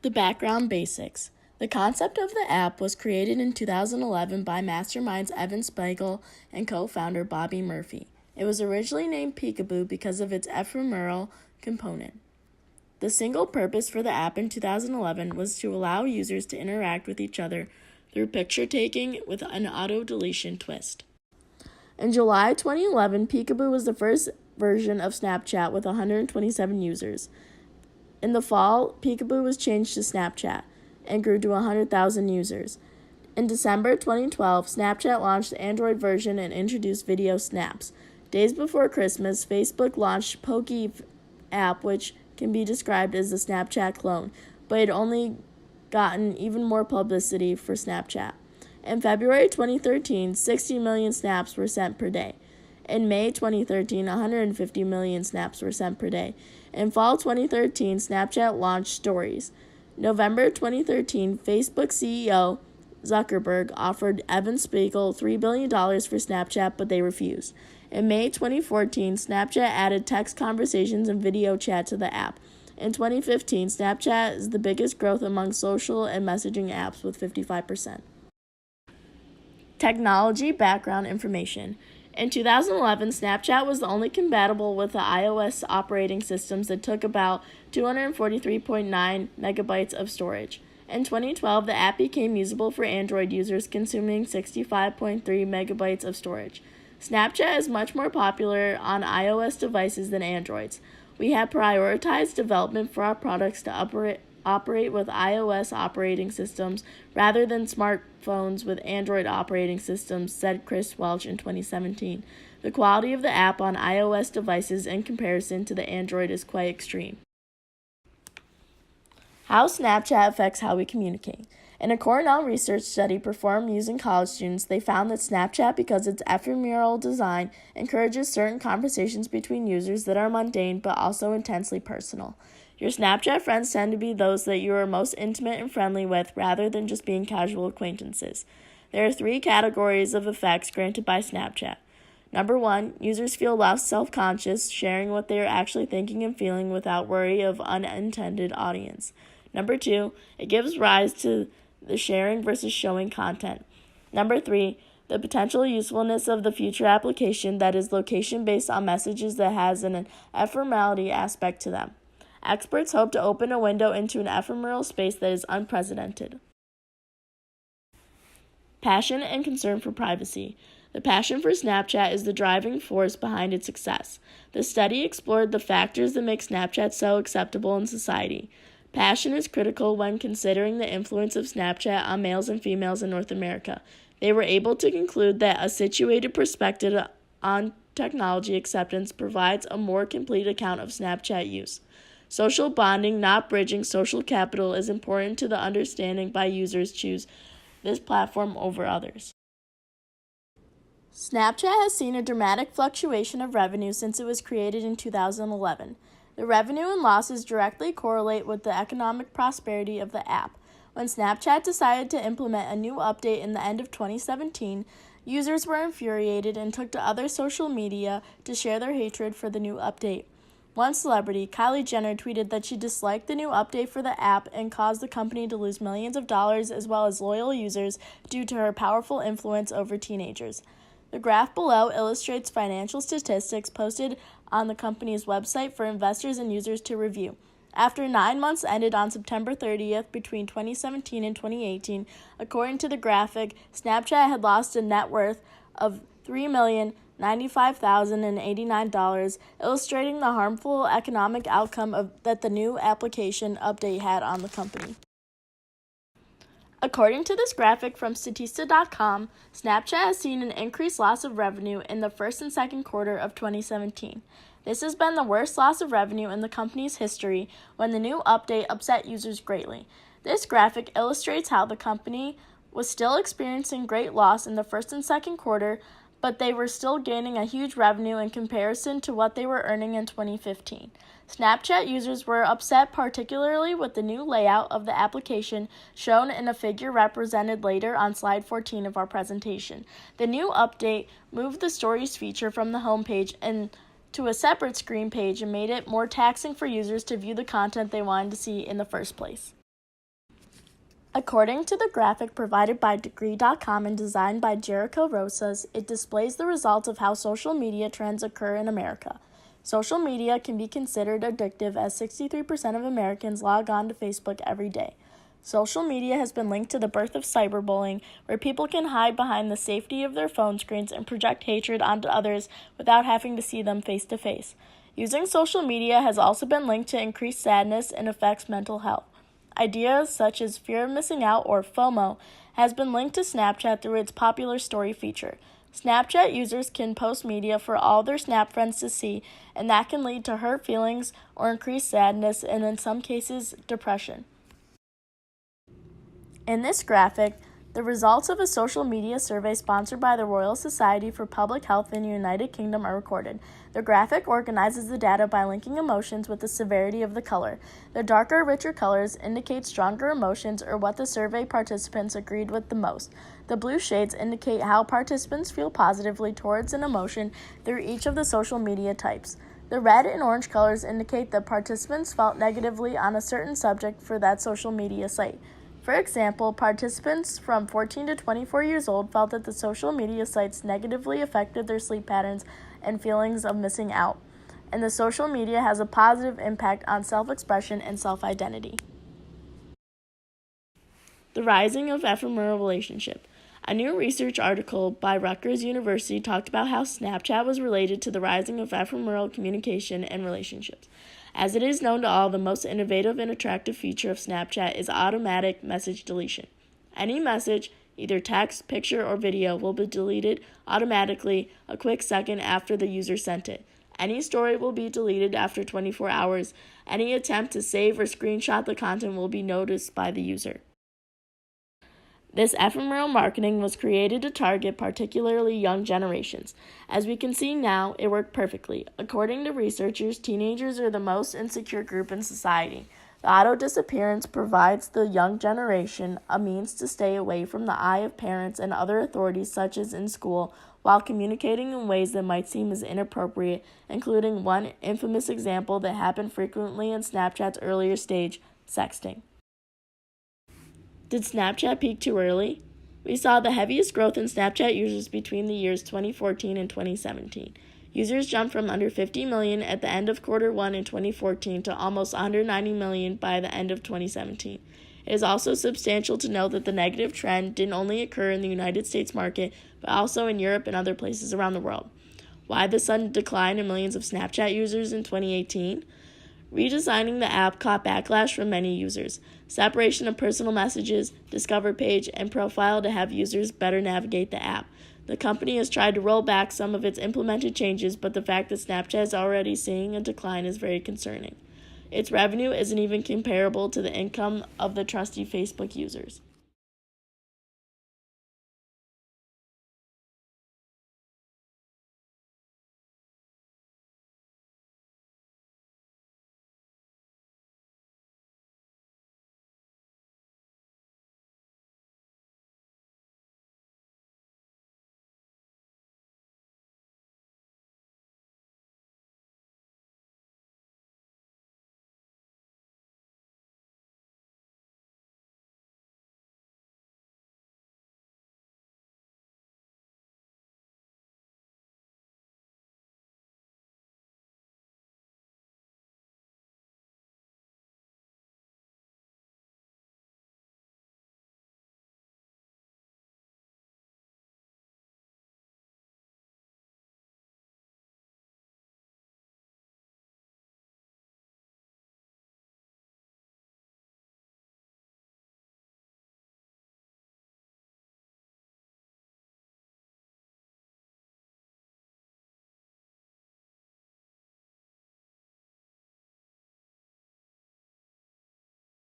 The background basics. The concept of the app was created in 2011 by masterminds Evan Spiegel and co-founder Bobby Murphy. It was originally named Peekaboo because of its ephemeral component. The single purpose for the app in 2011 was to allow users to interact with each other through picture taking with an auto-deletion twist. In July 2011, Peekaboo was the first version of Snapchat with 127 users. In the fall, Peekaboo was changed to Snapchat and grew to 100,000 users. In December 2012, Snapchat launched the Android version and introduced video snaps. Days before Christmas, Facebook launched Poké app, which can be described as the Snapchat clone, but it only gotten even more publicity for Snapchat. In February 2013, 60 million snaps were sent per day. In May 2013, 150 million snaps were sent per day. In fall 2013, Snapchat launched Stories. November 2013, Facebook CEO Zuckerberg offered Evan Spiegel $3 billion for Snapchat, but they refused. In May 2014, Snapchat added text conversations and video chat to the app. In 2015, Snapchat is the biggest growth among social and messaging apps with 55%. Technology background information. In 2011, Snapchat was the only compatible with the iOS operating systems that took about 243.9 megabytes of storage. In 2012, the app became usable for Android users, consuming 65.3 megabytes of storage. Snapchat is much more popular on iOS devices than Androids. We have prioritized development for our products to operate with iOS operating systems rather than smartphones with Android operating systems, said Chris Welch in 2017. The quality of the app on iOS devices in comparison to the Android is quite extreme. How Snapchat affects how we communicate. In a Cornell research study performed using college students, they found that Snapchat, because its ephemeral design, encourages certain conversations between users that are mundane but also intensely personal. Your Snapchat friends tend to be those that you are most intimate and friendly with rather than just being casual acquaintances. There are 3 categories of effects granted by Snapchat. Number 1, users feel less self-conscious, sharing what they are actually thinking and feeling without worry of unintended audience. Number 2, it gives rise to the sharing versus showing content. Number 3, the potential usefulness of the future application that is location-based on messages that has an ephemerality aspect to them. Experts hope to open a window into an ephemeral space that is unprecedented. Passion and concern for privacy. The passion for Snapchat is the driving force behind its success. The study explored the factors that make Snapchat so acceptable in society. Passion is critical when considering the influence of Snapchat on males and females in North America. They were able to conclude that a situated perspective on technology acceptance provides a more complete account of Snapchat use. Social bonding, not bridging social capital, is important to the understanding by users choose this platform over others. Snapchat has seen a dramatic fluctuation of revenue since it was created in 2011. The revenue and losses directly correlate with the economic prosperity of the app. When Snapchat decided to implement a new update in the end of 2017, users were infuriated and took to other social media to share their hatred for the new update. One celebrity, Kylie Jenner, tweeted that she disliked the new update for the app and caused the company to lose millions of dollars as well as loyal users due to her powerful influence over teenagers. The graph below illustrates financial statistics posted on the company's website for investors and users to review. After 9 months ended on September 30th between 2017 and 2018, according to the graphic, Snapchat had lost a net worth of $3,095,089, illustrating the harmful economic outcome that the new application update had on the company. According to this graphic from Statista.com, Snapchat has seen an increased loss of revenue in the first and second quarter of 2017. This has been the worst loss of revenue in the company's history when the new update upset users greatly. This graphic illustrates how the company was still experiencing great loss in the first and second quarter, but they were still gaining a huge revenue in comparison to what they were earning in 2015. Snapchat users were upset particularly with the new layout of the application shown in a figure represented later on slide 14 of our presentation. The new update moved the Stories feature from the homepage and to a separate screen page and made it more taxing for users to view the content they wanted to see in the first place. According to the graphic provided by Degree.com and designed by Jericho Rosas, it displays the results of how social media trends occur in America. Social media can be considered addictive as 63% of Americans log on to Facebook every day. Social media has been linked to the birth of cyberbullying, where people can hide behind the safety of their phone screens and project hatred onto others without having to see them face to face. Using social media has also been linked to increased sadness and affects mental health. Ideas such as fear of missing out, or FOMO, has been linked to Snapchat through its popular story feature. Snapchat users can post media for all their Snap friends to see, and that can lead to hurt feelings or increased sadness and, in some cases, depression. In this graphic, the results of a social media survey sponsored by the Royal Society for Public Health in the United Kingdom are recorded. The graphic organizes the data by linking emotions with the severity of the color. The darker, richer colors indicate stronger emotions or what the survey participants agreed with the most. The blue shades indicate how participants feel positively towards an emotion through each of the social media types. The red and orange colors indicate that participants felt negatively on a certain subject for that social media site. For example, participants from 14 to 24 years old felt that the social media sites negatively affected their sleep patterns and feelings of missing out, and the social media has a positive impact on self-expression and self-identity. The rising of ephemeral relationship. A new research article by Rutgers University talked about how Snapchat was related to the rising of ephemeral communication and relationships. As it is known to all, the most innovative and attractive feature of Snapchat is automatic message deletion. Any message, either text, picture, or video, will be deleted automatically a quick second after the user sent it. Any story will be deleted after 24 hours. Any attempt to save or screenshot the content will be noticed by the user. This ephemeral marketing was created to target particularly young generations. As we can see now, it worked perfectly. According to researchers, teenagers are the most insecure group in society. The auto disappearance provides the young generation a means to stay away from the eye of parents and other authorities, such as in school, while communicating in ways that might seem as inappropriate, including one infamous example that happened frequently in Snapchat's earlier stage, sexting. Did Snapchat peak too early? We saw the heaviest growth in Snapchat users between the years 2014 and 2017. Users jumped from under 50 million at the end of quarter 1 in 2014 to almost 190 million by the end of 2017. It is also substantial to note that the negative trend didn't only occur in the United States market, but also in Europe and other places around the world. Why the sudden decline in millions of Snapchat users in 2018? Redesigning the app caught backlash from many users. Separation of personal messages, discover page, and profile to have users better navigate the app. The company has tried to roll back some of its implemented changes, but the fact that Snapchat is already seeing a decline is very concerning. Its revenue isn't even comparable to the income of the trusty Facebook users.